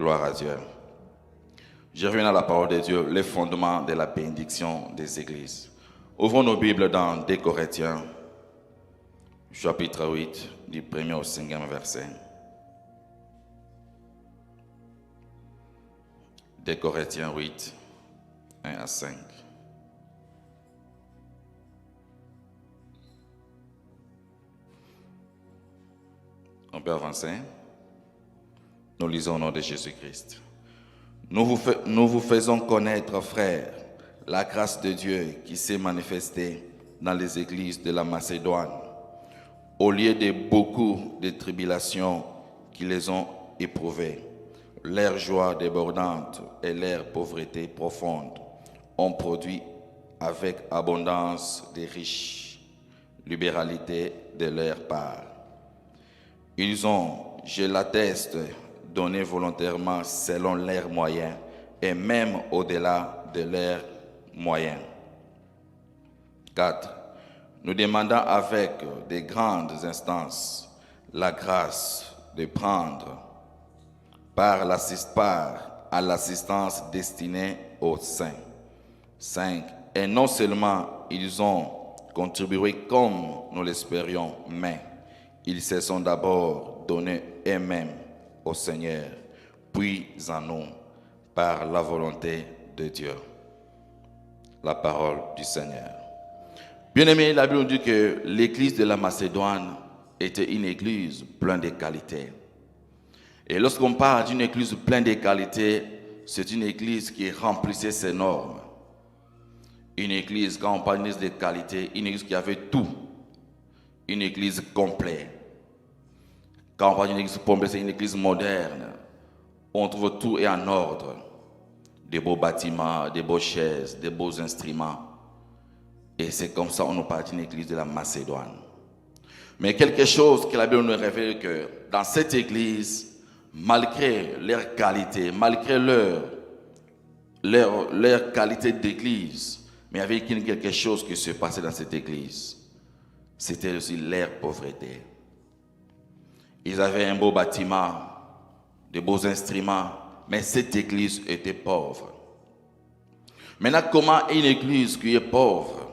Gloire à Dieu. Je reviens à la parole de Dieu, les fondements de la bénédiction des églises. Ouvrons nos Bibles dans 2 Corinthiens, chapitre 8, du 1er au 5e verset. 2 Corinthiens 8, 1 à 5. On peut avancer. Nous lisons au nom de Jésus-Christ. Nous vous faisons connaître, frères, la grâce de Dieu qui s'est manifestée dans les églises de la Macédoine, au lieu de beaucoup de tribulations qui les ont éprouvées. Leur joie débordante et leur pauvreté profonde ont produit avec abondance de riches libéralités de leur part. Ils ont, je l'atteste, donné volontairement selon leurs moyens et même au-delà de leurs moyens. 4. Nous demandons avec de grandes instances la grâce de prendre part à l'assistance destinée aux saints. 5. Et non seulement ils ont contribué comme nous l'espérions, mais ils se sont d'abord donnés eux-mêmes au Seigneur, puis en nous, par la volonté de Dieu. La parole du Seigneur. Bien-aimés, la Bible nous dit que l'église de la Macédoine était une église pleine de qualités. Et lorsqu'on parle d'une église pleine de qualités, c'est une église qui remplissait ses normes. Une église, quand on parle d'une église de qualité, une église qui avait tout. Une église complète. Quand on parle d'une église complète, c'est une église moderne. On trouve tout est en ordre. Des beaux bâtiments, des beaux chaises, des beaux instruments. Et c'est comme ça qu'on nous parle d'une église de la Macédoine. Mais quelque chose que la Bible nous révèle que dans cette église, malgré leur qualité, malgré leur qualité d'église, mais il y avait quelque chose qui se passait dans cette église. C'était aussi leur pauvreté. Ils avaient un beau bâtiment, de beaux instruments, mais cette église était pauvre. Maintenant, comment une église qui est pauvre,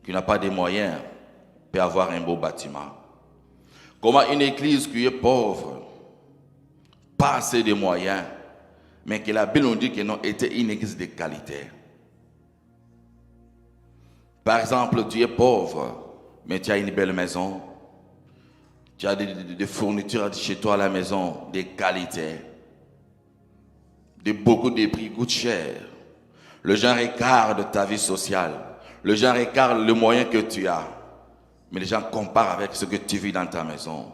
qui n'a pas de moyens, peut avoir un beau bâtiment? Comment une église qui est pauvre, pas assez de moyens, mais que la Bible nous dit que non, était une église de qualité? Par exemple, tu es pauvre, mais tu as une belle maison. Tu as des fournitures chez toi à la maison, de qualité. Beaucoup de prix coûtent cher. Le gens regardent ta vie sociale. Le gens regardent le moyen que tu as. Mais les gens comparent avec ce que tu vis dans ta maison.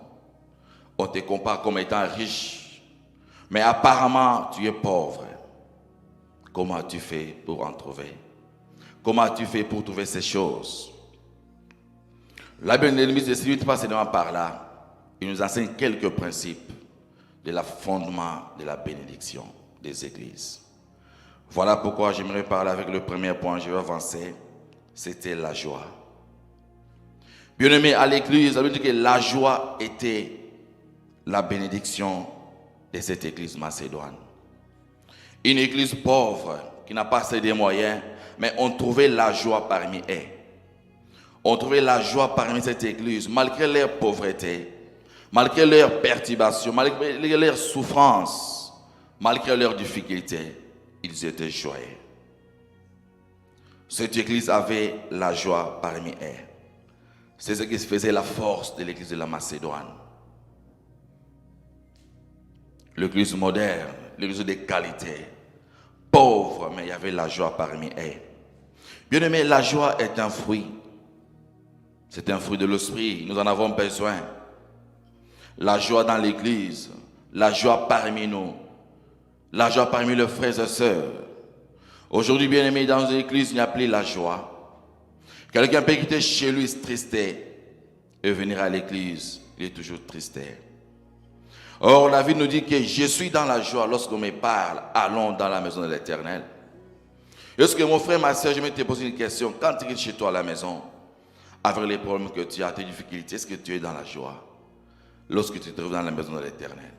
On te compare comme étant riche. Mais apparemment, tu es pauvre. Comment tu fais pour en trouver? Comment tu fais pour trouver ces choses? La Bible ne nous dit pas seulement par là. Il nous enseigne quelques principes de la fondement de la bénédiction des églises. Voilà pourquoi j'aimerais parler avec le premier point. Je vais avancer. C'était la joie. Bien aimé, à l'église, ça veut dire que la joie était la bénédiction de cette église macédoine. Une église pauvre qui n'a pas assez de moyens, mais on trouvait la joie parmi eux. On trouvait la joie parmi cette église, malgré leur pauvreté, malgré leurs perturbations, malgré leurs souffrances, malgré leurs difficultés, ils étaient joyeux. Cette église avait la joie parmi eux. C'est ce qui faisait la force de l'église de la Macédoine. L'église moderne, l'église de qualité, pauvre, mais il y avait la joie parmi eux. Bien aimé, la joie est un fruit. C'est un fruit de l'esprit, nous en avons besoin. La joie dans l'église, la joie parmi nous, la joie parmi les frères et sœurs. Aujourd'hui, bien aimé, dans une église, il n'y a plus la joie. Quelqu'un peut quitter chez lui tristé et venir à l'église, il est toujours tristé. Or, la vie nous dit que je suis dans la joie lorsqu'on me parle, allons dans la maison de l'Éternel. Est-ce que mon frère, ma soeur, je vais te poser une question. Quand tu es chez toi à la maison, avec les problèmes que tu as, tes difficultés, est-ce que tu es dans la joie lorsque tu te trouves dans la maison de l'Éternel?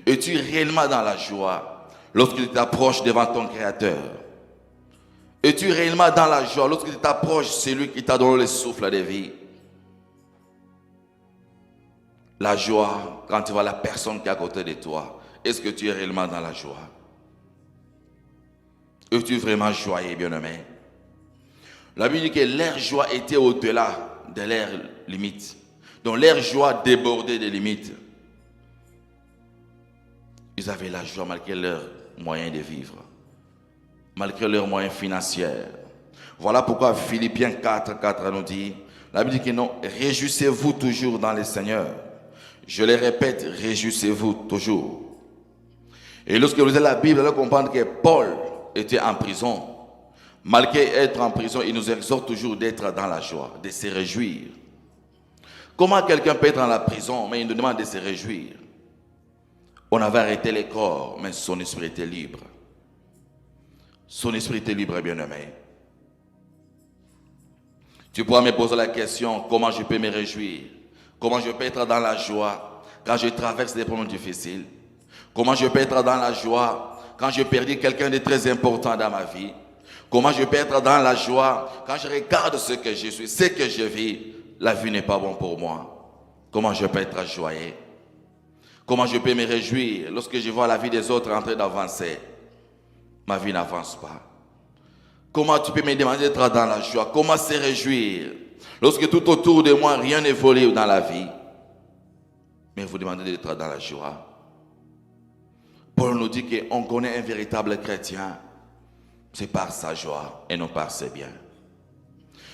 Es-tu réellement dans la joie lorsque tu t'approches devant ton Créateur? Es-tu réellement dans la joie lorsque tu t'approches de celui qui t'a donné le souffle de vie? La joie, quand tu vois la personne qui est à côté de toi, est-ce que tu es réellement dans la joie? Es-tu vraiment joyeux, bien-aimé? La Bible dit que leur joie était au-delà de leurs limites. Donc leur joie débordait des limites. Ils avaient la joie malgré leurs moyens de vivre, malgré leurs moyens financiers. Voilà pourquoi Philippiens 4 nous dit, la Bible dit que non, réjouissez-vous toujours dans le Seigneur. Je le répète, réjouissez-vous toujours. Et lorsque vous lisez la Bible, vous allez comprendre que Paul était en prison. Malgré être en prison, il nous exhorte toujours d'être dans la joie, de se réjouir. Comment quelqu'un peut être dans la prison, mais il nous demande de se réjouir? On avait arrêté les corps, mais son esprit était libre. Son esprit était libre, bien-aimé. Tu pourras me poser la question, comment je peux me réjouir? Comment je peux être dans la joie quand je traverse des problèmes difficiles? Comment je peux être dans la joie quand j'ai perdu quelqu'un de très important dans ma vie? Comment je peux être dans la joie quand je regarde ce que je suis, ce que je vis? La vie n'est pas bonne pour moi. Comment je peux être joyeux? Comment je peux me réjouir lorsque je vois la vie des autres en train d'avancer? Ma vie n'avance pas. Comment tu peux me demander d'être dans la joie? Comment se réjouir lorsque tout autour de moi, rien n'évolue dans la vie? Mais vous demandez d'être dans la joie. Paul nous dit qu'on connaît un véritable chrétien. C'est par sa joie et non par ses biens.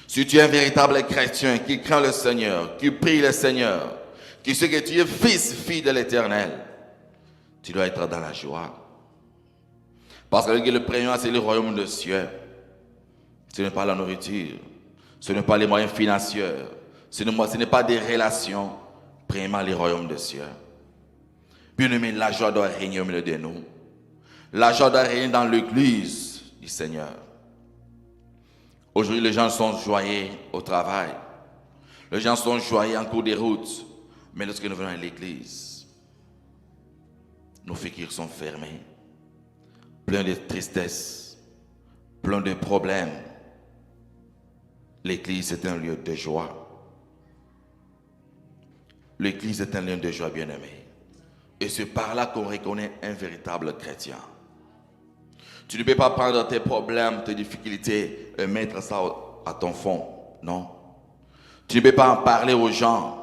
Si tu es un véritable chrétien qui craint le Seigneur, qui prie le Seigneur, qui sait que tu es fils, fille de l'Éternel, tu dois être dans la joie. Parce que le premier, c'est le royaume des cieux. Ce n'est pas la nourriture, ce n'est pas les moyens financiers, ce n'est pas des relations, premièrement le royaume des cieux. Bien-aimé, la joie doit régner au milieu de nous. La joie doit régner dans l'église du Seigneur. Aujourd'hui, les gens sont joyeux au travail. Les gens sont joyeux en cours de route. Mais lorsque nous venons à l'église, nos figures sont fermées, plein de tristesse, plein de problèmes. L'église est un lieu de joie. L'église est un lieu de joie, bien-aimé. Et c'est par là qu'on reconnaît un véritable chrétien. Tu ne peux pas prendre tes problèmes, tes difficultés et mettre ça à ton fond. Non. Tu ne peux pas en parler aux gens.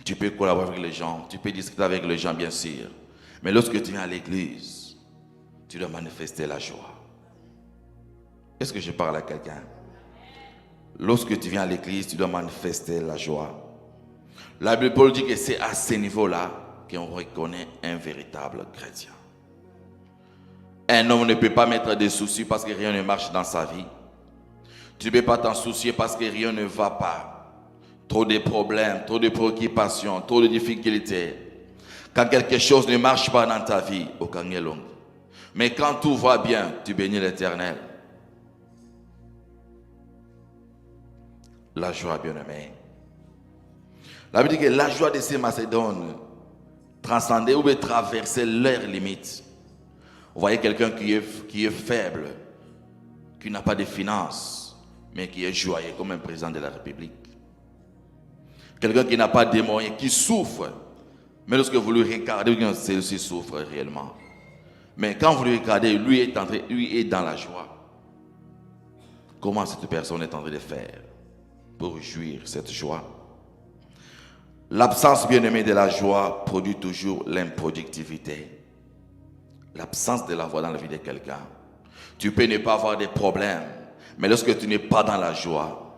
Tu peux collaborer avec les gens, tu peux discuter avec les gens, bien sûr. Mais lorsque tu viens à l'église, tu dois manifester la joie. Est-ce que je parle à quelqu'un? Lorsque tu viens à l'église, tu dois manifester la joie. La Bible Paul dit que c'est à ce niveau-là qu'on reconnaît un véritable chrétien. Un homme ne peut pas mettre des soucis parce que rien ne marche dans sa vie. Tu ne peux pas t'en soucier parce que rien ne va pas. Trop de problèmes, trop de préoccupations, trop de difficultés. Quand quelque chose ne marche pas dans ta vie, aucun est long. Mais quand tout va bien, tu bénis l'Éternel. La joie, bien-aimé. La Bible dit que la joie de ces Macédoines transcendait ou traversait leurs limites. Vous voyez quelqu'un qui est faible, qui n'a pas de finances, mais qui est joyeux comme un président de la République. Quelqu'un qui n'a pas de moyens, qui souffre. Mais lorsque vous le regardez, celui-ci souffre réellement. Mais quand vous le regardez, lui est dans la joie. Comment cette personne est en train de faire pour jouir cette joie? L'absence, bien-aimée, de la joie produit toujours l'improductivité. L'absence de la joie dans la vie de quelqu'un. Tu peux ne pas avoir de problèmes, mais lorsque tu n'es pas dans la joie,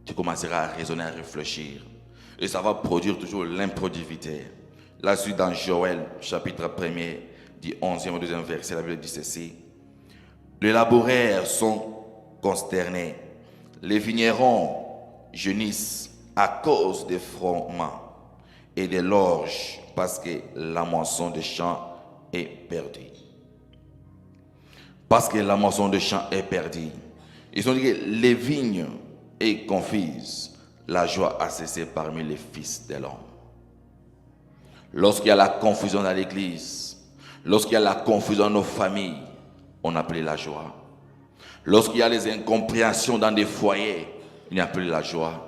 tu commenceras à raisonner, à réfléchir. Et ça va produire toujours l'improductivité. Là, je suis dans Joël, chapitre 1er, du 11e au 2e verset, la Bible dit ceci. Les laboureurs sont consternés. Les vignerons gémissent à cause des froment et des lorges, parce que la moisson des champs est perdue. Parce que la moisson des champs est perdue. Ils ont dit que les vignes est confuse. La joie a cessé parmi les fils de l'homme. Lorsqu'il y a la confusion dans l'église, lorsqu'il y a la confusion dans nos familles, on a plus la joie. Lorsqu'il y a les incompréhensions dans des foyers, il n'y a plus la joie.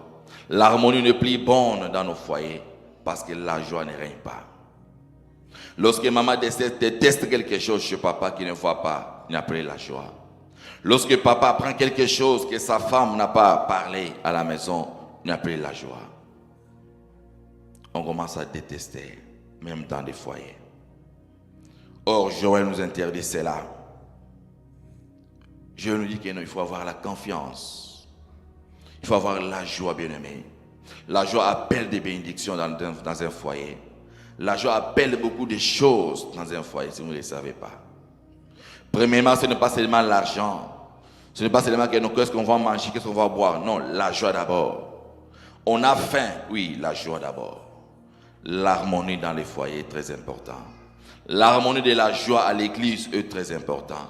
L'harmonie n'est plus bonne dans nos foyers parce que la joie ne règne pas. Lorsque maman déteste quelque chose chez papa qui ne voit pas, il n'y a plus la joie. Lorsque papa apprend quelque chose que sa femme n'a pas parlé à la maison, il n'y a plus la joie. On commence à détester, même dans les foyers. Or, Joël nous interdit cela. Joël nous dit qu'il faut avoir la confiance. Il faut avoir la joie, bien-aimé. La joie appelle des bénédictions dans un foyer. La joie appelle beaucoup de choses dans un foyer, si vous ne le savez pas. Premièrement, ce n'est pas seulement l'argent. Ce n'est pas seulement qu'est-ce qu'on va manger, qu'est-ce qu'on va boire. Non, la joie d'abord. On a faim, oui, la joie d'abord. L'harmonie dans les foyers est très important. L'harmonie de la joie à l'église est très important.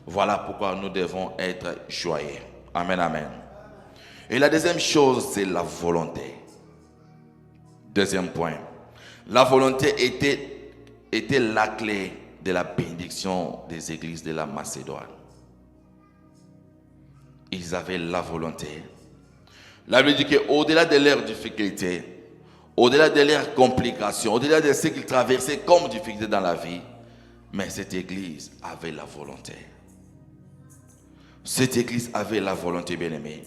Voilà pourquoi nous devons être joyeux. Amen, amen. Et la deuxième chose, c'est la volonté. Deuxième point. La volonté était la clé de la bénédiction des églises de la Macédoine. Ils avaient la volonté. La Bible dit qu'au-delà de leurs difficultés, au-delà de leurs complications, au-delà de ce qu'ils traversaient comme difficultés dans la vie, mais cette église avait la volonté. Cette église avait la volonté, bien-aimée.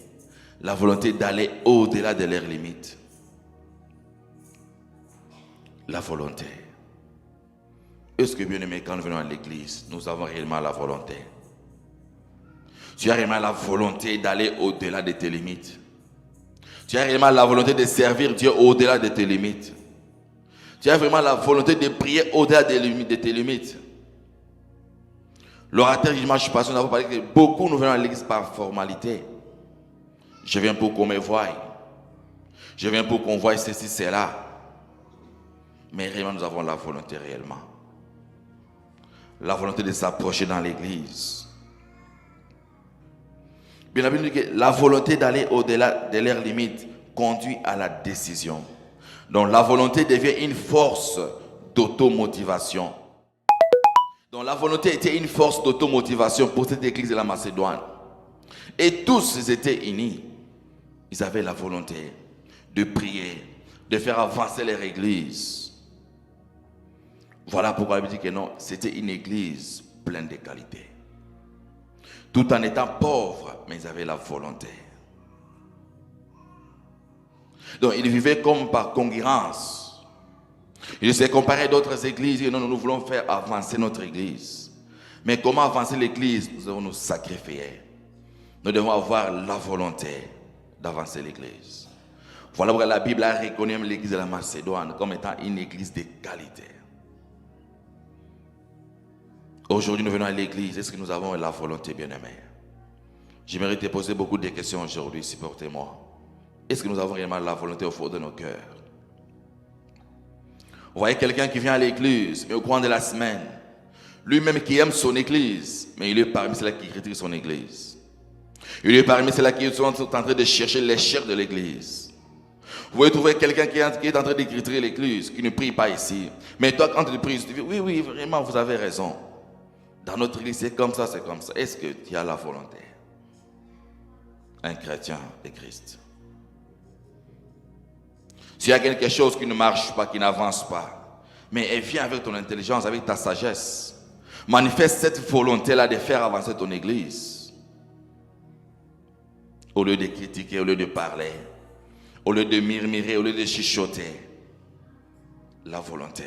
La volonté d'aller au-delà de leurs limites. La volonté. Est-ce que, bien-aimé, quand nous venons à l'église, nous avons réellement la volonté? Tu as réellement la volonté d'aller au-delà de tes limites. Tu as réellement la volonté de servir Dieu au-delà de tes limites. Tu as vraiment la volonté de prier au-delà de tes limites. L'orateur dimanche passé, nous avons parlé que beaucoup nous venons à l'église par formalité. Je viens pour qu'on me voie. Je viens pour qu'on voie ceci, cela. Mais réellement, nous avons la volonté réellement. La volonté de s'approcher dans l'église. Bien la Bible dit que la volonté d'aller au-delà de leurs limites conduit à la décision. Donc la volonté devient une force d'automotivation. Donc la volonté était une force d'automotivation pour cette église de la Macédoine. Et tous ils étaient unis. Ils avaient la volonté de prier, de faire avancer leur église. Voilà pourquoi la Bible dit que non, c'était une église pleine de qualités. Tout en étant pauvres, mais ils avaient la volonté. Donc ils vivaient comme par concurrence. Ils se comparaient d'autres églises et nous voulons faire avancer notre église. Mais comment avancer l'église? Nous devons nous sacrifier. Nous devons avoir la volonté d'avancer l'église. Voilà pourquoi la Bible a reconnu l'église de la Macédoine comme étant une église de qualité. Aujourd'hui, nous venons à l'église. Est-ce que nous avons la volonté, bien-aimée? J'aimerais te poser beaucoup de questions aujourd'hui, supportez-moi. Est-ce que nous avons réellement la volonté au fond de nos cœurs? Vous voyez quelqu'un qui vient à l'église, mais au cours de la semaine, lui-même qui aime son église, mais il est parmi ceux qui critiquent son église. Il est parmi ceux qui sont en train de chercher les chefs de l'église. Vous pouvez trouver quelqu'un qui est en train de critiquer l'église, qui ne prie pas ici. Mais toi, quand tu pries, tu dis, oui, vraiment, vous avez raison. Dans notre église, c'est comme ça, c'est comme ça. Est-ce que tu as la volonté? Un chrétien de Christ. S'il y a quelque chose qui ne marche pas, qui n'avance pas, mais viens avec ton intelligence, avec ta sagesse. Manifeste cette volonté-là de faire avancer ton église. Au lieu de critiquer, au lieu de parler, au lieu de murmurer, au lieu de chuchoter. La volonté.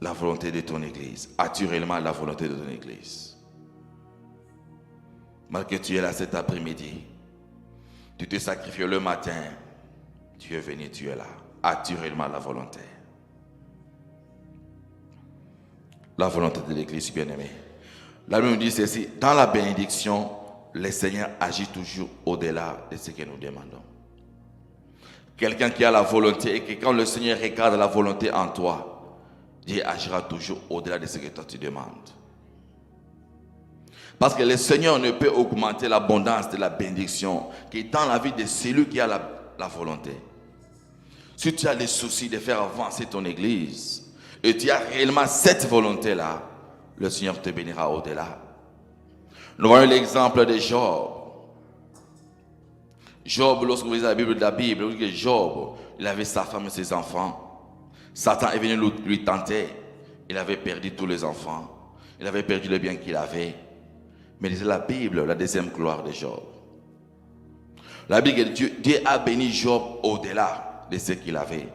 La volonté de ton église. As-tu réellement la volonté de ton église? Malgré que tu es là cet après-midi, tu te sacrifies le matin, tu es venu, tu es là. As-tu réellement la volonté? La volonté de l'église, bien-aimée. La Bible nous dit ceci, dans la bénédiction, le Seigneur agit toujours au-delà de ce que nous demandons. Quelqu'un qui a la volonté et que quand le Seigneur regarde la volonté en toi, Dieu agira toujours au-delà de ce que toi tu demandes. Parce que le Seigneur ne peut augmenter l'abondance de la bénédiction qui est dans la vie de celui qui a la volonté. si tu as le souci de faire avancer ton église, et tu as réellement cette volonté-là, le Seigneur te bénira au-delà. Nous voyons l'exemple de Job. Job, lorsque vous lisez la Bible, vous dites que Job, il avait sa femme et ses enfants. Satan est venu lui tenter. Il avait perdu tous les enfants. Il avait perdu le bien qu'il avait. Mais c'est la Bible, la deuxième gloire de Job. La Bible dit que Dieu a béni Job au-delà de ce qu'il avait.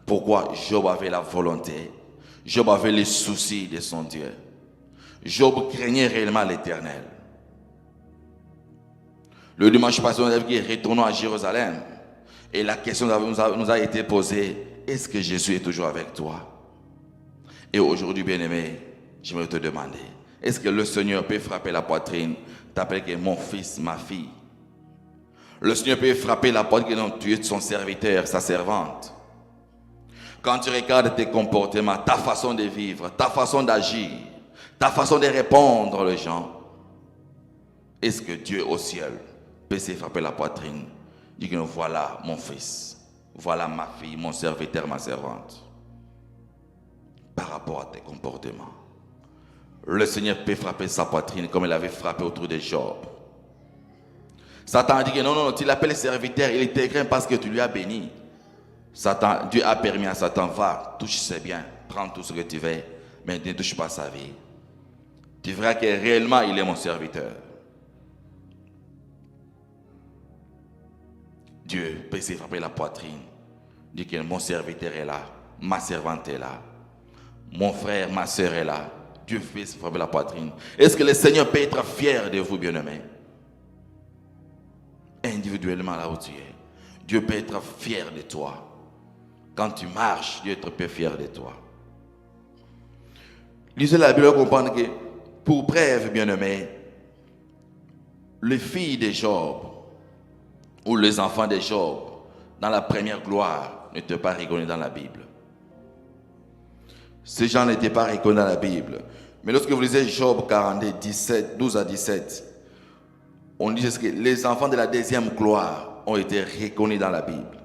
Pourquoi? Job avait la volonté. Job avait les soucis de son Dieu. Job craignait réellement l'Éternel. Le dimanche passé, on a dit retournons à Jérusalem. Et la question nous a été posée, est-ce que Jésus est toujours avec toi? Et aujourd'hui, bien-aimé, j'aimerais te demander, est-ce que le Seigneur peut frapper la poitrine, t'appeler que mon fils, ma fille? Le Seigneur peut frapper la poitrine, non, tu es son serviteur, sa servante. Quand tu regardes tes comportements, ta façon de vivre, ta façon d'agir, ta façon de répondre aux gens, est-ce que Dieu au ciel peut se frapper la poitrine, dit que voilà mon fils, voilà ma fille, mon serviteur, ma servante, par rapport à tes comportements? Le Seigneur peut frapper sa poitrine comme il avait frappé autour de Job. Satan a dit que non, tu l'appelles serviteur, il te craint parce que tu lui as béni. Satan, Dieu a permis à Satan, va, touche ses biens, prends tout ce que tu veux, mais ne touche pas sa vie. Tu verras que réellement il est mon serviteur. Dieu peut se frapper la poitrine, dit que mon serviteur est là, ma servante est là, mon frère, ma soeur est là. Dieu fait se frapper la poitrine. Est-ce que le Seigneur peut être fier de vous, bien-aimés? Individuellement là où tu es, Dieu peut être fier de toi. Quand tu marches, Dieu peut être fier de toi. Lisez la Bible, comprendre que, pour preuve, bien-aimés, les filles de Job, ou les enfants de Job, dans la première gloire, n'étaient pas reconnus dans la Bible. Ces gens n'étaient pas reconnus dans la Bible. Mais lorsque vous lisez Job 42, 12 à 17, on dit que les enfants de la deuxième gloire ont été reconnus dans la Bible.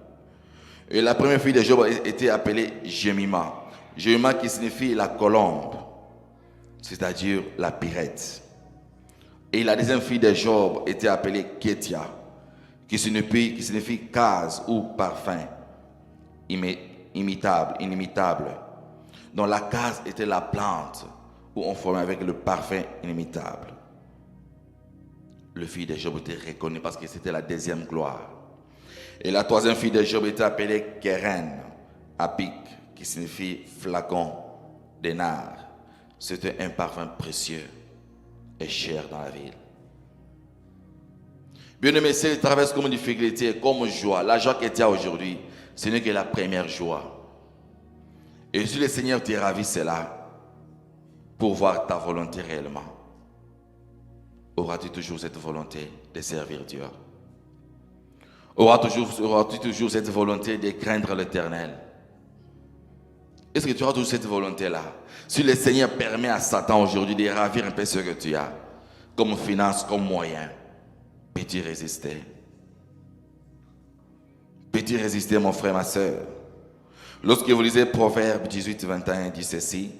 Et la première fille de Job était appelée Jemima. Jemima qui signifie la colombe, c'est-à-dire la pirette. Et la deuxième fille de Job était appelée Kétia, qui signifie case ou parfum, inimitable. Donc la case était la plante où on formait avec le parfum inimitable. Le fille de Job était reconnu parce que c'était la deuxième gloire. Et la troisième fille de Job était appelée Keren, Apik, qui signifie flacon de nard. C'était un parfum précieux et cher dans la ville. Bien-aimé, si tu traverses comme difficulté, comme joie, la joie que tu as aujourd'hui, ce n'est que la première joie. Et si le Seigneur te ravit cela, pour voir ta volonté réellement, auras-tu toujours cette volonté de servir Dieu? Auras-tu toujours cette volonté de craindre l'Éternel? Est-ce que tu auras toujours cette volonté-là? Si le Seigneur permet à Satan aujourd'hui de ravir un peu ce que tu as, comme finance, comme moyen, peux-tu résister? Peux-tu résister, mon frère, ma soeur? Lorsque vous lisez Proverbe 18, 21, il dit ceci: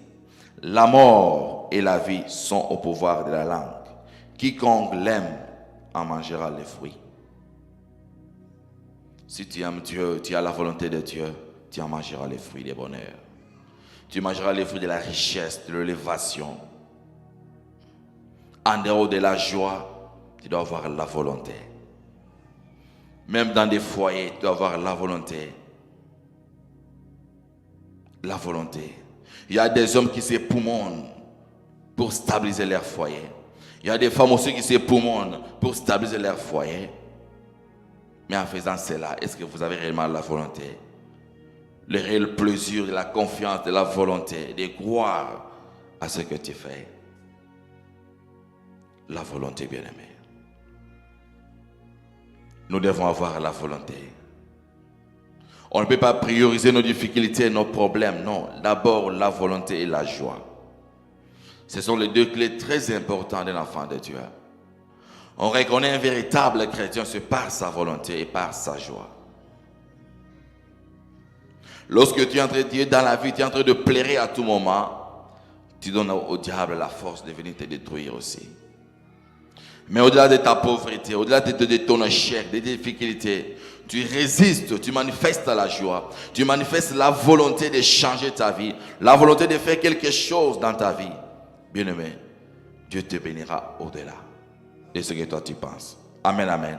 la mort et la vie sont au pouvoir de la langue. Quiconque l'aime en mangera les fruits. Si tu aimes Dieu, tu as la volonté de Dieu, tu en mangeras les fruits du bonheur. Tu mangeras les fruits de la richesse, de l'élévation. En dehors de la joie, tu dois avoir la volonté. Même dans des foyers, tu dois avoir la volonté. La volonté. Il y a des hommes qui s'époumonnent pour stabiliser leur foyer. Il y a des femmes aussi qui s'époumonnent pour stabiliser leur foyer. Mais en faisant cela, est-ce que vous avez réellement la volonté? Le réel plaisir, de la confiance, de la volonté, de croire à ce que tu fais. La volonté, bien-aimée. Nous devons avoir la volonté. On ne peut pas prioriser nos difficultés, nos problèmes. Non, d'abord la volonté et la joie. Ce sont les deux clés très importantes d'un enfant de Dieu. On reconnaît un véritable chrétien, c'est par sa volonté et par sa joie. Lorsque tu es en train de dire dans la vie, tu es en train de plaire à tout moment, tu donnes au diable la force de venir te détruire aussi. Mais au-delà de ta pauvreté, au-delà de ton échec, des difficultés, tu résistes, tu manifestes la joie, tu manifestes la volonté de changer ta vie, la volonté de faire quelque chose dans ta vie. Bien-aimé, Dieu te bénira au-delà de ce que toi tu penses. Amen, amen.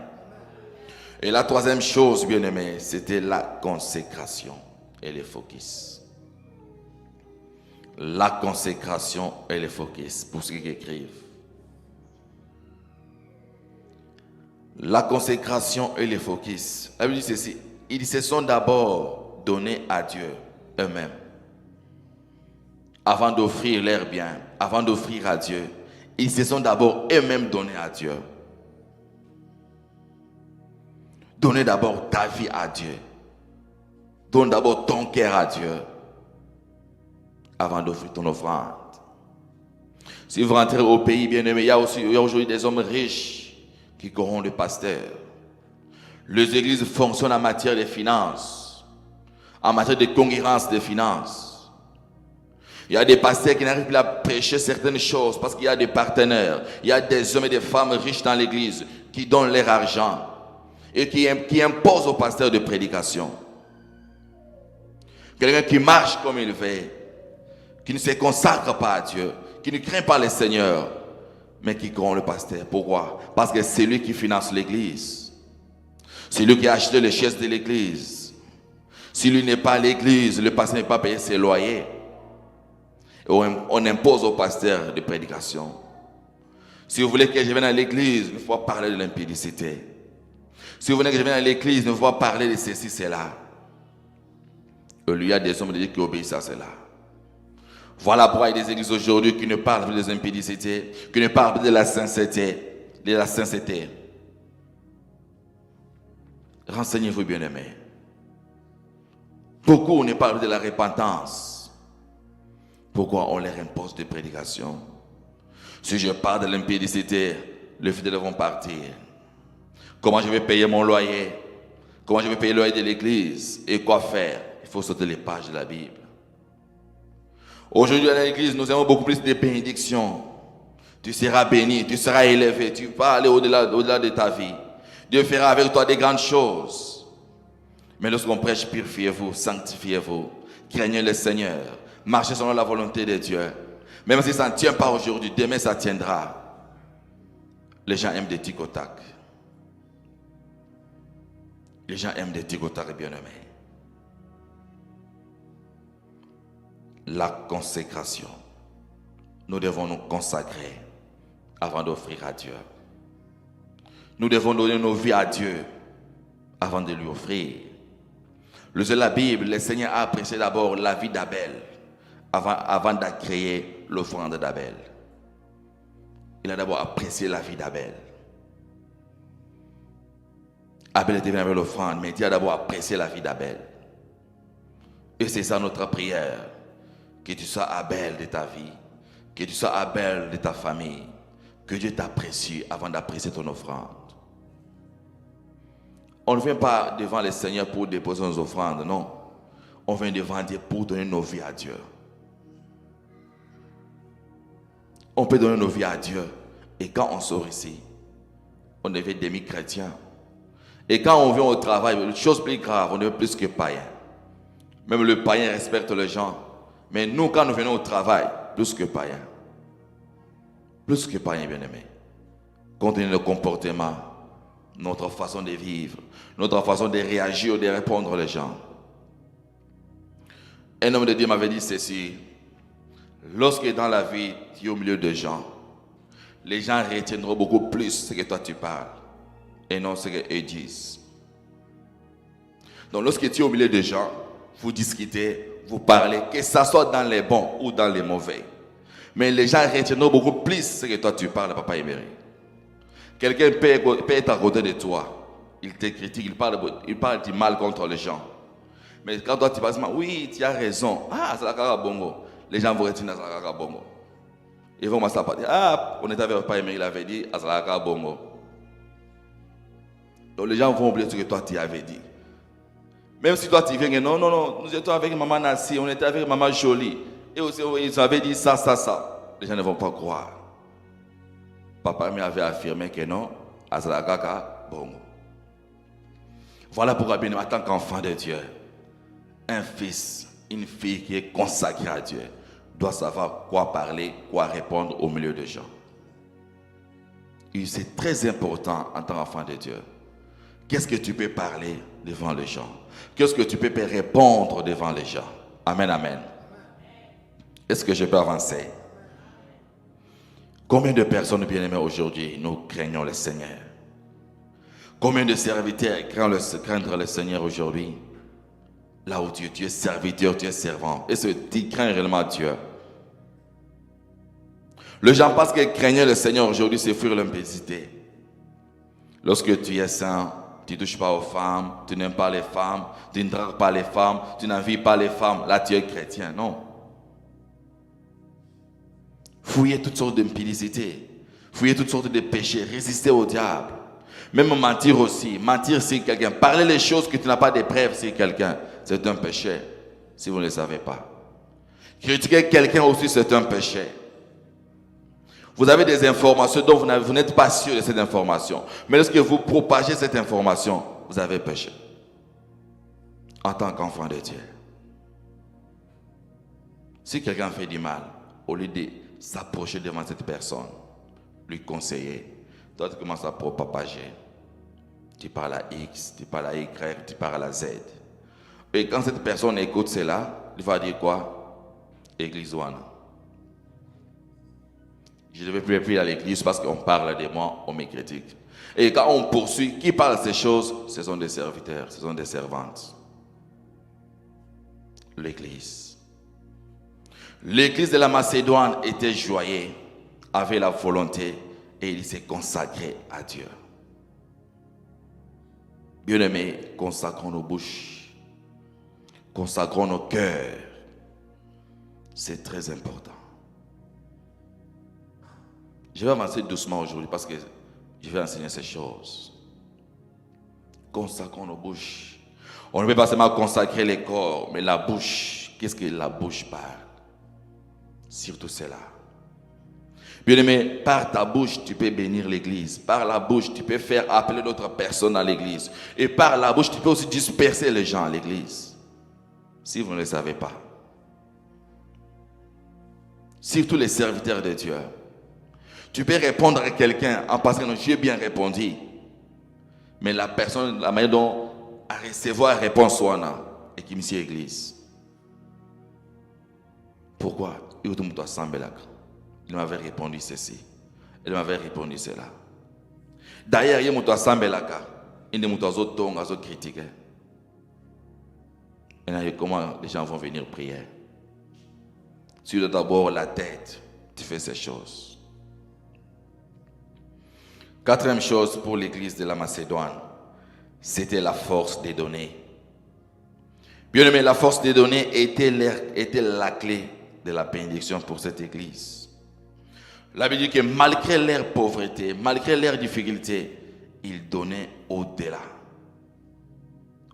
Et la troisième chose, bien-aimé, c'était la consécration et le focus. La consécration et le focus, pour ceux qui écrivent. La consécration et le focus. La Bible dit ceci. Ils se sont d'abord donnés à Dieu eux-mêmes. Avant d'offrir leurs biens, avant d'offrir à Dieu, ils se sont d'abord eux-mêmes donnés à Dieu. Donnez d'abord ta vie à Dieu. Donne d'abord ton cœur à Dieu avant d'offrir ton offrande. Si vous rentrez au pays bien-aimé, il y a aujourd'hui des hommes riches qui corrompent le pasteur. Les églises fonctionnent en matière de finances, en matière de concurrence des finances. Il y a des pasteurs qui n'arrivent plus à prêcher certaines choses parce qu'il y a des partenaires. Il y a des hommes et des femmes riches dans l'église qui donnent leur argent et qui imposent aux pasteurs de prédication. Quelqu'un qui marche comme il veut, qui ne se consacre pas à Dieu, qui ne craint pas le Seigneur, mais qui corrompt le pasteur. Pourquoi? Parce que c'est lui qui finance l'église. C'est lui qui a acheté les chaises de l'église. Si lui n'est pas à l'église, le pasteur n'est pas payé ses loyers. Et on impose au pasteur de prédication. Si vous voulez que je vienne à l'église, il faut parler de l'impudicité. Si vous voulez que je vienne à l'église, il faut parler de ceci, cela. Il y a des hommes de Dieu qui obéissent à cela. Voilà pourquoi il y a des églises aujourd'hui qui ne parlent plus des impudicités, qui ne parlent plus de la sainteté, Renseignez-vous, bien-aimés. Beaucoup ne parlent de la repentance. Pourquoi on leur impose des prédications? Si je parle de l'impudicité, les fidèles vont partir. Comment je vais payer mon loyer? Comment je vais payer le loyer de l'église? Et quoi faire? Il faut sauter les pages de la Bible. Aujourd'hui, à l'église, nous avons beaucoup plus de bénédictions. Tu seras béni, tu seras élevé, tu vas aller au-delà de ta vie. Dieu fera avec toi des grandes choses. Mais lorsqu'on prêche, purifiez-vous, sanctifiez-vous, craignez le Seigneur, marchez selon la volonté de Dieu. Même si ça ne tient pas aujourd'hui, demain ça tiendra. Les gens aiment des tic au tac. Les gens aiment des tic au tac, bien-aimés. La consécration. Nous devons nous consacrer avant d'offrir à Dieu. Nous devons donner nos vies à Dieu avant de lui offrir. Lisez la Bible, le Seigneur a apprécié d'abord la vie d'Abel avant d'agréer l'offrande d'Abel. Il a d'abord apprécié la vie d'Abel. Abel était venu avec l'offrande, mais Dieu a d'abord apprécié la vie d'Abel. Et c'est ça notre prière. Que tu sois Abel de ta vie, que tu sois Abel de ta famille, que Dieu t'apprécie avant d'apprécier ton offrande. On ne vient pas devant le Seigneur pour déposer nos offrandes, non. On vient devant Dieu pour donner nos vies à Dieu. On peut donner nos vies à Dieu. Et quand on sort ici, on devient demi-chrétien. Et quand on vient au travail, une chose plus grave, on devient plus que païen. Même le païen respecte les gens. Mais nous, quand nous venons au travail, plus que païen. Plus que païen, bien-aimé. Compte tenu de nos comportements, notre façon de vivre, notre façon de réagir ou de répondre aux gens. Un homme de Dieu m'avait dit ceci. Lorsque dans la vie, tu es au milieu de gens, les gens retiendront beaucoup plus ce que toi tu parles et non ce qu'eux disent. Donc lorsque tu es au milieu de gens, vous discutez, vous parlez, que ça soit dans les bons ou dans les mauvais. Mais les gens retiendront beaucoup plus ce que toi tu parles, Papa Emery. Quelqu'un peut être à côté de toi. Il te critique, il parle du mal contre les gens. Mais quand toi tu passes, oui, tu as raison. Ah, c'est la cara bongo. Les gens vont retenir c'est la cara bongo. Ils vont m'asseoir dire, ah, on était avec Papa Emery, il avait dit, c'est la cara bongo. Donc les gens vont oublier ce que toi tu avais dit. Même si toi tu viens et non, nous étions avec maman Nassi, on était avec maman Jolie. Et aussi, ils avaient dit ça. Les gens ne vont pas croire. Papa m'avait affirmé que non, Azalagaka, bon. Voilà pourquoi, bien, en tant qu'enfant de Dieu, un fils, une fille qui est consacrée à Dieu, doit savoir quoi parler, quoi répondre au milieu des gens. Et c'est très important en tant qu'enfant de Dieu. Qu'est-ce que tu peux parler devant les gens? Qu'est-ce que tu peux répondre devant les gens? Amen, amen. Est-ce que je peux avancer? Combien de personnes bien-aimées aujourd'hui, nous craignons le Seigneur? Combien de serviteurs craignent le Seigneur aujourd'hui? Là où tu es serviteur, tu es servant. Est-ce que tu crains réellement Dieu? Les gens pensent que craigner le Seigneur aujourd'hui, c'est fuir l'impudicité. Lorsque tu es saint, tu ne touches pas aux femmes, tu n'aimes pas les femmes, tu ne dragues pas les femmes, tu n'envies pas les femmes. Là, tu es chrétien. Non. Fouillez toutes sortes d'impudicité. Fouillez toutes sortes de péchés. Résistez au diable. Même mentir aussi. Mentir sur quelqu'un. Parler les choses que tu n'as pas de preuves sur quelqu'un. C'est un péché. Si vous ne le savez pas. Critiquer quelqu'un aussi, c'est un péché. Vous avez des informations dont vous n'êtes pas sûr de cette information. Mais lorsque vous propagez cette information, vous avez péché. En tant qu'enfant de Dieu. Si quelqu'un fait du mal, au lieu de s'approcher devant cette personne, lui conseiller, toi tu commences à propager. Tu parles à X, tu parles à Y, tu parles à Z. Et quand cette personne écoute cela, il va dire quoi? Église One. Je ne vais plus prier à l'église parce qu'on parle de moi, on me critique. Et quand on poursuit, qui parle de ces choses? Ce sont des serviteurs, ce sont des servantes. L'église. L'église de la Macédoine était joyeuse, avait la volonté et il s'est consacré à Dieu. Bien-aimés, consacrons nos bouches, consacrons nos cœurs. C'est très important. Je vais avancer doucement aujourd'hui parce que je vais enseigner ces choses. Consacrons nos bouches. On ne peut pas seulement consacrer les corps, mais la bouche. Qu'est-ce que la bouche parle? Surtout cela. Bien-aimé, par ta bouche, tu peux bénir l'église. Par la bouche, tu peux faire appeler d'autres personnes à l'église. Et par la bouche, tu peux aussi disperser les gens à l'église. Si vous ne le savez pas. Surtout les serviteurs de Dieu. Tu peux répondre à quelqu'un en passant que j'ai bien répondu. Mais la personne, la manière dont à recevoir la réponse et qui me dit l'église. Pourquoi? Il m'avait répondu ceci. Il m'avait répondu cela. D'ailleurs, il m'a sambelaka. Il m'a critiqué. Et comment les gens vont venir prier? Sur d'abord la tête, tu fais ces choses. Quatrième chose pour l'église de la Macédoine, c'était la force des données. Bien aimé, la force des données était la clé de la bénédiction pour cette église. La Bible dit que malgré leur pauvreté, malgré leurs difficultés, ils donnaient au-delà.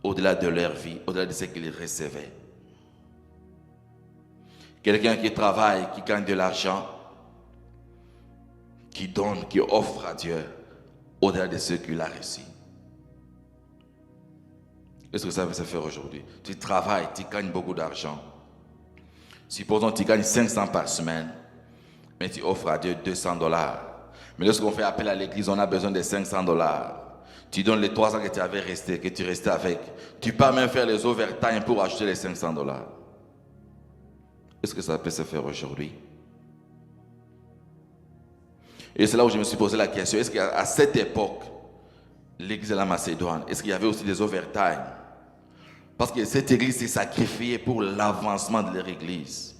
Au-delà de leur vie, au-delà de ce qu'ils recevaient. Quelqu'un qui travaille, qui gagne de l'argent, qui donne, qui offre à Dieu, au-delà de ce qu'il a reçu. Qu'est-ce que ça veut se faire aujourd'hui? Tu travailles, tu gagnes beaucoup d'argent. Supposons que tu gagnes 500 par semaine, mais tu offres à Dieu $200. Mais lorsqu'on fait appel à l'église, on a besoin de $500. Tu donnes les 300 que tu avais resté, que tu restais avec. Tu peux même faire les overtime pour acheter les $500. Est-ce que ça peut se faire aujourd'hui? Et c'est là où je me suis posé la question, est-ce qu'à cette époque, l'église de la Macédoine, est-ce qu'il y avait aussi des overtime? Parce que cette église s'est sacrifiée pour l'avancement de leur église.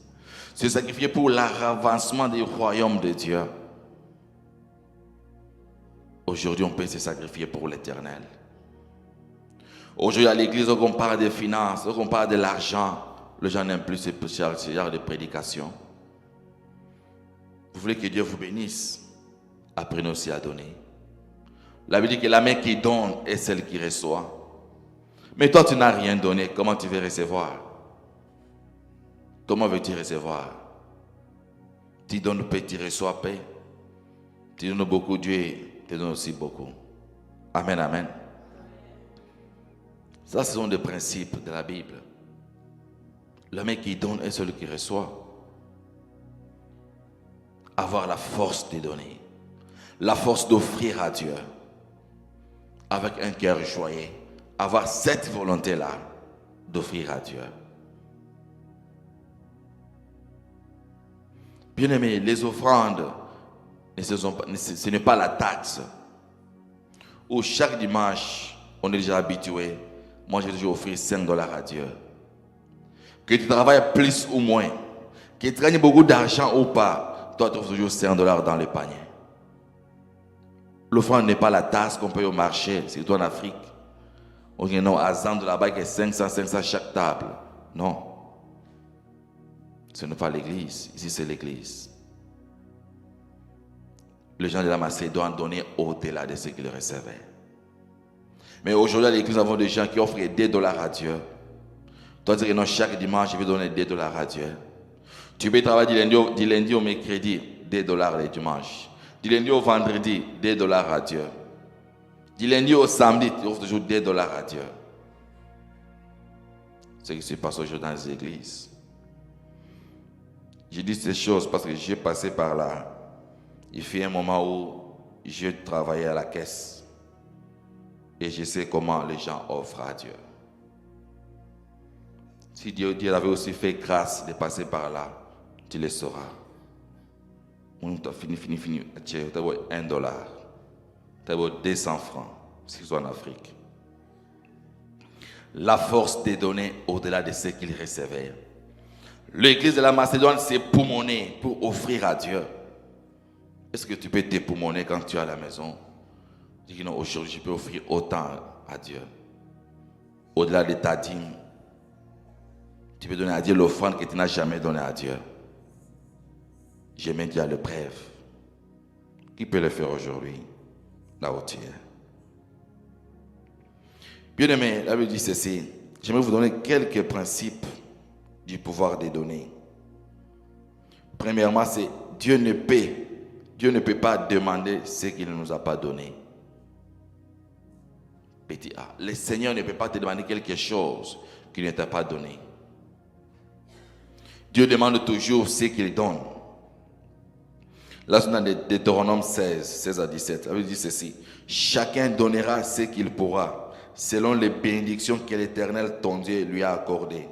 S'est sacrifiée pour l'avancement du royaume de Dieu. Aujourd'hui, on peut se sacrifier pour l'éternel. Aujourd'hui, à l'église, on parle des finances, on parle de l'argent. Les gens n'aiment plus ce genre de prédication. Vous voulez que Dieu vous bénisse? Apprenez aussi à donner. La Bible dit que la main qui donne est celle qui reçoit. Mais toi, tu n'as rien donné. Comment tu veux recevoir? Comment veux-tu recevoir? Tu donnes paix, tu reçois paix. Tu donnes beaucoup, Dieu te donne aussi beaucoup. Amen, amen. Ça, ce sont des principes de la Bible. Le mec qui donne est celui qui reçoit. Avoir la force de donner. La force d'offrir à Dieu. Avec un cœur joyeux. Avoir cette volonté-là d'offrir à Dieu. Bien-aimés, les offrandes, ce n'est pas la taxe. Où chaque dimanche, on est déjà habitué. Moi, j'ai toujours offert $5 à Dieu. Que tu travailles plus ou moins, que tu gagnes beaucoup d'argent ou pas, toi, tu offres toujours $5 dans le panier. L'offrande n'est pas la taxe qu'on paye au marché, surtout en Afrique. On dit non, à Zand là-bas, il y a 500 chaque table. Non. Ce n'est pas l'église. Ici, c'est l'église. Les gens de la Macédoine donnaient au-delà de ce qu'ils recevaient. Mais aujourd'hui, à l'église, nous avons des gens qui offrent $2 à Dieu. Toi, tu dis que non, chaque dimanche, je vais donner $2 à Dieu. Tu peux travailler du lundi au mercredi, $2 le dimanche. Du lundi au vendredi, $2 à Dieu. Du lundi au samedi, tu offres toujours $2 à Dieu. C'est ce qui se passe aujourd'hui dans les églises. Je dis ces choses parce que j'ai passé par là. Il fait un moment où je travaillais à la caisse. Et je sais comment les gens offrent à Dieu. Si Dieu avait aussi fait grâce de passer par là, tu le sauras. On t'a fini. Tu as $1. Tu as 200 francs, si tu es en Afrique. La force de donner au-delà de ce qu'ils recevaient. L'église de la Macédoine s'est poumonée pour offrir à Dieu. Est-ce que tu peux t'époumoner quand tu es à la maison? Tu dis non, aujourd'hui je peux offrir autant à Dieu. Au-delà de ta dîme, tu peux donner à Dieu l'offrande que tu n'as jamais donnée à Dieu. J'ai même dit à le preuve. Qui peut le faire aujourd'hui? Là où tu es. Bien aimé, la Bible dit ceci. J'aimerais vous donner quelques principes du pouvoir des donner. Premièrement, c'est Dieu ne peut pas demander ce qu'il ne nous a pas donné. Petit A. Le Seigneur ne peut pas te demander quelque chose qu'il ne t'a pas donné. Dieu demande toujours ce qu'il donne. Là, c'est dans Deutéronome 16 à 17. La Bible dit ceci. Chacun donnera ce qu'il pourra, selon les bénédictions que l'Éternel, ton Dieu, lui a accordées.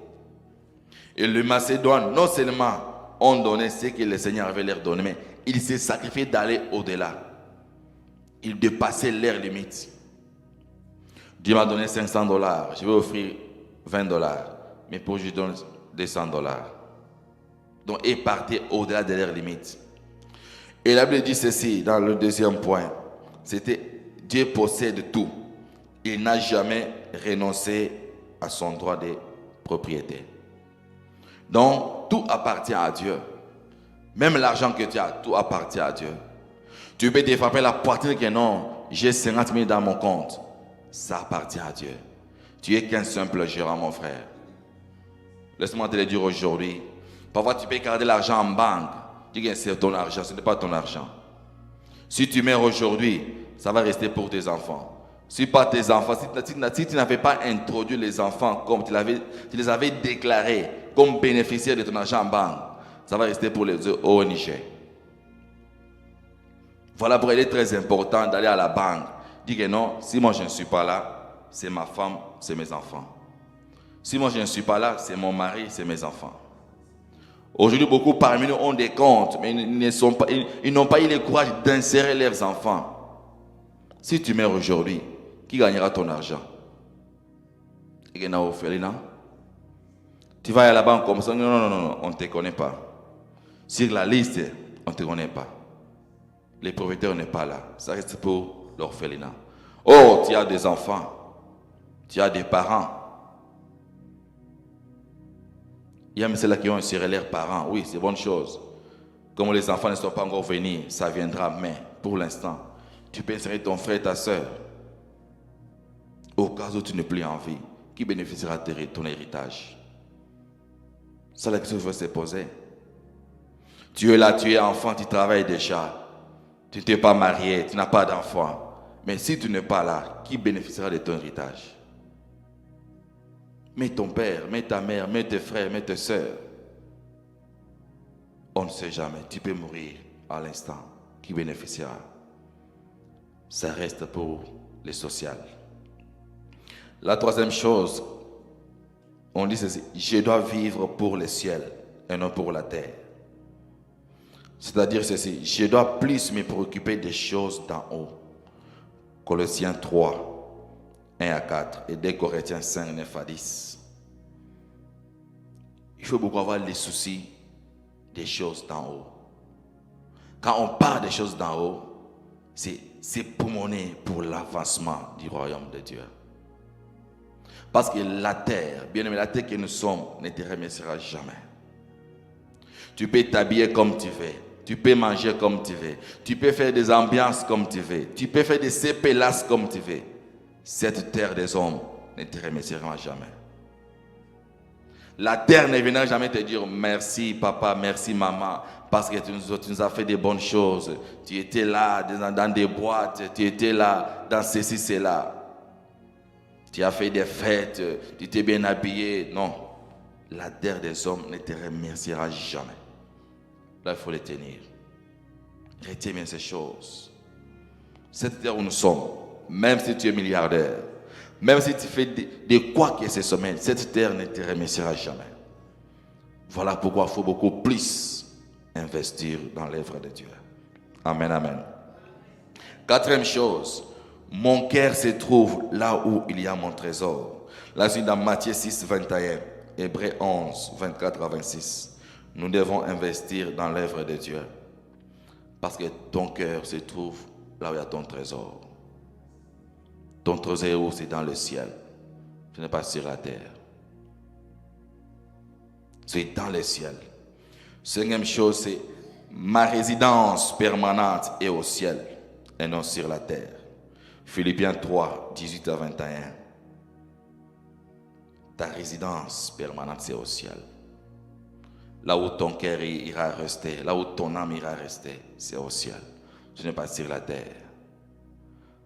Et les Macédoines, non seulement ont donné ce que le Seigneur avait leur donné, mais ils se sacrifiaient d'aller au-delà. Ils dépassaient leurs limites. Dieu m'a donné $500. Je vais offrir $20. Mais pour je donne $200. Donc, ils partaient au-delà de leurs limites. Et la Bible dit ceci dans le deuxième point. C'était Dieu possède tout. Il n'a jamais renoncé à son droit de propriété. Donc, tout appartient à Dieu. Même l'argent que tu as, tout appartient à Dieu. Tu peux te frapper la poitrine que non, j'ai 50 000 dans mon compte. Ça appartient à Dieu. Tu es qu'un simple gérant, mon frère. Laisse-moi te le dire aujourd'hui. Parfois, tu peux garder l'argent en banque. Tu dis que c'est ton argent, ce n'est pas ton argent. Si tu meurs aujourd'hui, ça va rester pour tes enfants. Si pas tes enfants, si tu n'avais pas introduit les enfants comme tu les avais déclarés comme bénéficiaires de ton argent en banque, ça va rester pour les ONG. Voilà pourquoi il est très important d'aller à la banque. Dire que non, si moi je ne suis pas là, c'est ma femme, c'est mes enfants. Si moi je ne suis pas là, c'est mon mari, c'est mes enfants. Aujourd'hui, beaucoup parmi nous ont des comptes, mais ils n'ont pas eu le courage d'insérer leurs enfants. Si tu meurs aujourd'hui, qui gagnera ton argent? Tu vas à la banque comme ça, non, on ne te connaît pas. Sur la liste, on ne te connaît pas. Les propriétaires n'est pas là. Ça reste pour l'orphelinat. Oh, tu as des enfants. Tu as des parents. Il y a même ceux-là qui ont inséré leurs parents. Oui, c'est bonne chose. Comme les enfants ne sont pas encore venus, ça viendra. Mais pour l'instant, tu peux insérer ton frère et ta soeur. Au cas où tu n'es plus en vie, qui bénéficiera de ton héritage? C'est la question qu'il faut se poser. Tu es là, tu es enfant, tu travailles déjà. Tu n'es pas marié, tu n'as pas d'enfant. Mais si tu n'es pas là, qui bénéficiera de ton héritage? Mais ton père, mais ta mère, mais tes frères, mais tes soeurs. On ne sait jamais. Tu peux mourir à l'instant. Qui bénéficiera? Ça reste pour les sociales. La troisième chose, on dit ceci: je dois vivre pour le ciel et non pour la terre. C'est-à-dire ceci: je dois plus me préoccuper des choses d'en haut. Colossiens 3, 1 à 4 et 2 Corinthiens 5, 9 à 10. Il faut beaucoup avoir les soucis des choses d'en haut. Quand on parle des choses d'en haut, c'est pulmoné pour l'avancement du royaume de Dieu. Parce que la terre, bien aimé, la terre que nous sommes ne te remerciera jamais. Tu peux t'habiller comme tu veux. Tu peux manger comme tu veux. Tu peux faire des ambiances comme tu veux. Tu peux faire des cépelas comme tu veux. Cette terre des hommes ne te remerciera jamais. La terre ne viendra jamais te dire merci papa, merci maman, parce que tu nous as fait des bonnes choses. Tu étais là dans des boîtes, tu étais là dans ceci, cela. Tu as fait des fêtes, tu t'es bien habillé. Non, la terre des hommes ne te remerciera jamais. Là, il faut les tenir. Retiens bien ces choses. Cette terre où nous sommes, même si tu es milliardaire, même si tu fais de quoi que ce soit, cette terre ne te remerciera jamais. Voilà pourquoi il faut beaucoup plus investir dans l'œuvre de Dieu. Amen, amen. Quatrième chose, mon cœur se trouve là où il y a mon trésor. Là, c'est dans Matthieu 6, 21, Hébreux 11, 24 à 26. Nous devons investir dans l'œuvre de Dieu. Parce que ton cœur se trouve là où il y a ton trésor. Ton trésor, c'est dans le ciel. Ce n'est pas sur la terre. C'est dans le ciel. Cinquième chose, c'est ma résidence permanente est au ciel et non sur la terre. Philippiens 3, 18 à 21. Ta résidence permanente, c'est au ciel. Là où ton cœur ira rester, là où ton âme ira rester, c'est au ciel. Ce n'est pas sur la terre.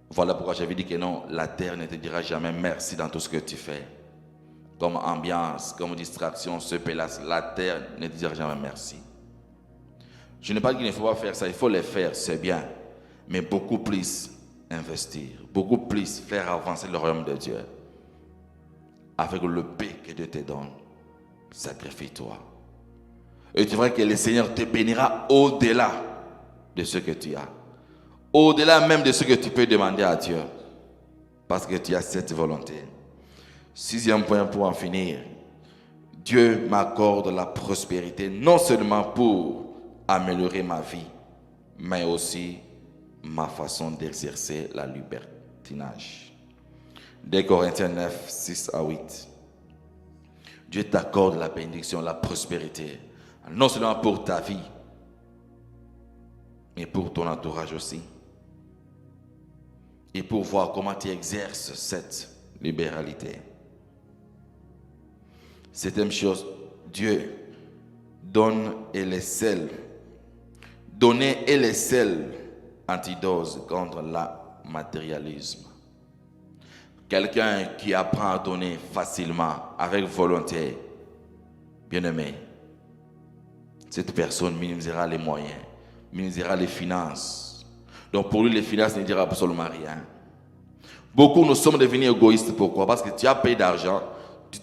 Voilà pourquoi j'avais dit que non, la terre ne te dira jamais merci dans tout ce que tu fais. Comme ambiance, comme distraction, ce pélas, la terre ne te dira jamais merci. Je ne parle pas qu'il ne faut pas faire ça, il faut le faire, c'est bien. Mais beaucoup plus investir, beaucoup plus faire avancer le royaume de Dieu. Avec le paix que Dieu te donne, sacrifie-toi. Et tu verras que le Seigneur te bénira au-delà de ce que tu as. Au-delà même de ce que tu peux demander à Dieu. Parce que tu as cette volonté. Sixième point pour en finir. Dieu m'accorde la prospérité non seulement pour améliorer ma vie, mais aussi ma façon d'exercer la libertinage. 2 Corinthiens 9, 6 à 8. Dieu t'accorde la bénédiction, la prospérité, non seulement pour ta vie, mais pour ton entourage aussi. Et pour voir comment tu exerces cette libéralité. Septième chose, Dieu donne et les sels. Donner est le seul antidote contre le matérialisme. Quelqu'un qui apprend à donner facilement, avec volonté, bien aimé, cette personne minimisera les moyens, minimisera les finances. Donc pour lui, les finances ne diront absolument rien. Beaucoup nous sommes devenus égoïstes. Pourquoi? Parce que tu as payé d'argent,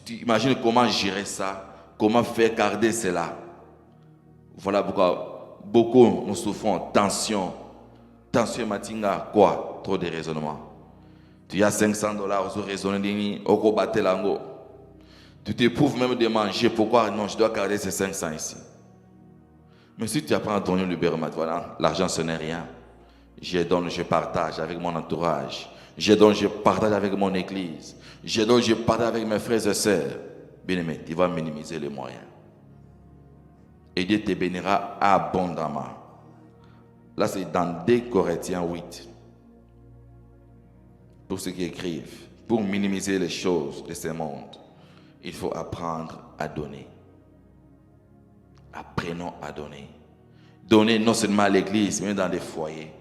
tu imagines comment gérer ça, comment faire garder cela. Voilà pourquoi beaucoup nous souffrons tension. Tension matinga, quoi? Trop de raisonnement. Tu as $500 au raisonner, au battre l'ango. Tu t'éprouves même de manger. Pourquoi? Non, je dois garder ces 500 ici. Mais si tu apprends à donner libéralement, voilà, l'argent ce n'est rien. Je donne, je partage avec mon entourage. Je donne, je partage avec mon église. Je donne, je partage avec mes frères et sœurs. Bien aimé, tu vas minimiser les moyens. Et Dieu te bénira abondamment. Là, c'est dans 2 Corinthiens 8. Pour ceux qui écrivent, pour minimiser les choses de ce monde, il faut apprendre à donner. Apprenons à donner. Donner non seulement à l'église, mais dans des foyers.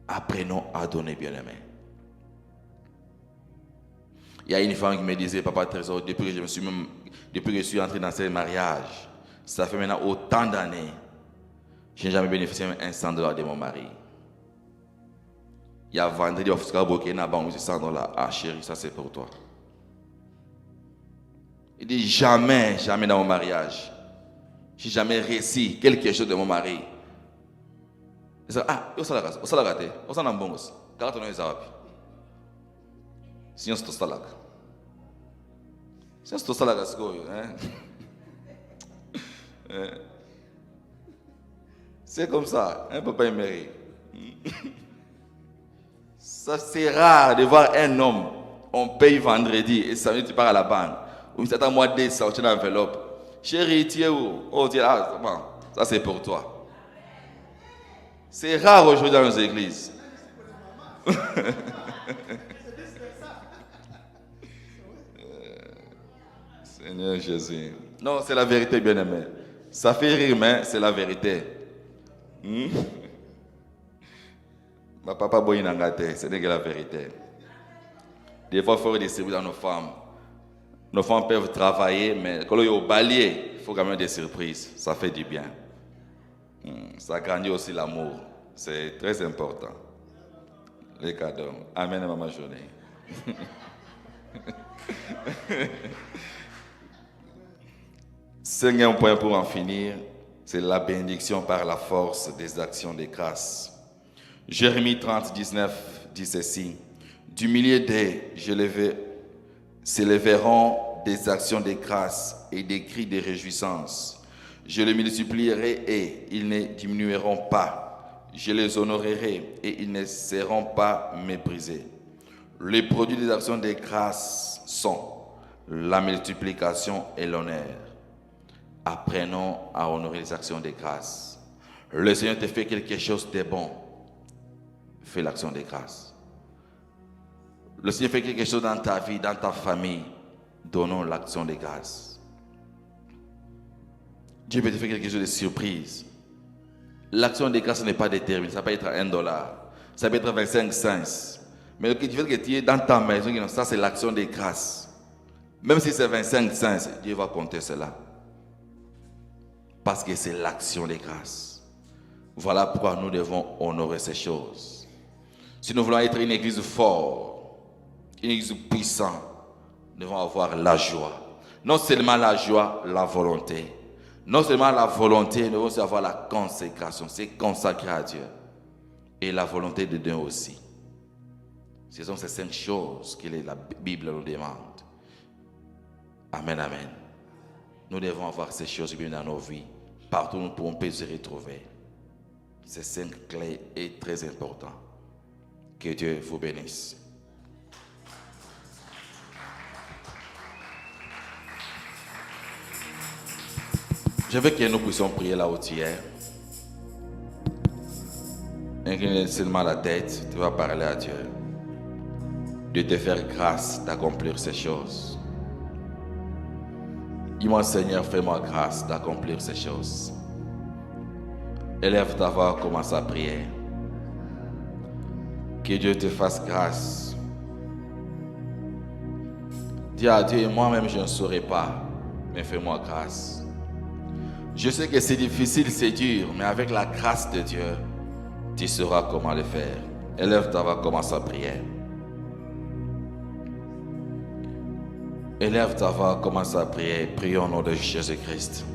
Apprenons à donner, bien-aimés. Il y a une femme qui me disait, Papa Trésor, depuis que je suis entré dans ce mariage, ça fait maintenant autant d'années, je n'ai jamais bénéficié d'un $100 de mon mari. Il y a vendredi, il y a Burkina Faso, $100. Ah chérie, ça c'est pour toi. Il dit, jamais dans mon mariage, je n'ai jamais réussi quelque chose de mon mari. Il dit, ah, il y a ça raté, il y a un bon gosse. Car tu n'as pas eu. Sinon, c'est tout ça là. Sinon, c'est tout ça là. C'est comme ça, un papa et mari. Ça, c'est rare de voir un homme, on paye vendredi et samedi tu pars à la banque. Ou c'est un mois de ça, tu as une enveloppe. Chérie, tu es où? Oh, tu es là, bon, ça c'est pour toi. C'est rare aujourd'hui dans nos églises. Seigneur Jésus. Non, c'est la vérité, bien-aimé. Ça fait rire, mais c'est la vérité. Ma papa boy n'engate, c'est la vérité. Des fois, il faut redistribuer dans nos femmes. Nos femmes peuvent travailler, mais quand il y a au balier, il faut quand même des surprises. Ça fait du bien. Ça grandit aussi l'amour. C'est très important. Les cadeaux. Amen, maman journée. Cinquième point pour en finir, c'est la bénédiction par la force des actions de grâce. Jérémie 30, 19 dit ceci. Du milieu d'eux, s'élèveront des actions de grâce et des cris de réjouissance. Je les multiplierai et ils ne diminueront pas. Je les honorerai et ils ne seront pas méprisés. Les produits des actions de grâce sont la multiplication et l'honneur. Apprenons à honorer les actions de grâce. Le Seigneur te fait quelque chose de bon. Fais l'action de grâce. Le Seigneur fait quelque chose dans ta vie, dans ta famille. Donnons l'action de grâce. Dieu peut te faire quelque chose de surprise. L'action de grâce n'est pas déterminée. Ça peut être $1. Ça peut être 25 cents. Mais le que tu veux que tu es dans ta maison, ça c'est l'action de grâce. Même si c'est 25 cents, Dieu va compter cela. Parce que c'est l'action de grâce. Voilà pourquoi nous devons honorer ces choses. Si nous voulons être une église forte, une église puissante, nous devons avoir la joie. Non seulement la joie, la volonté. Non seulement la volonté, nous devons aussi avoir la consécration. C'est consacré à Dieu. Et la volonté de Dieu aussi. Ce sont ces 5 choses que la Bible nous demande. Amen, amen. Nous devons avoir ces choses bien dans nos vies. Partout où nous pouvons se retrouver. Ces 5 clés est très important. Que Dieu vous bénisse. Je veux que nous puissions prier là où tu es. Incline seulement la tête, tu vas parler à Dieu. De te faire grâce d'accomplir ces choses. Dis-moi, Seigneur, fais-moi grâce d'accomplir ces choses. Élève ta voix, commence à prier. Que Dieu te fasse grâce. Dis à Dieu, moi-même je ne saurais pas, mais fais-moi grâce. Je sais que c'est difficile, c'est dur, mais avec la grâce de Dieu, tu sauras comment le faire. Élève ta voix, commence à prier. Élève ta voix, commence à prier. Prions au nom de Jésus-Christ.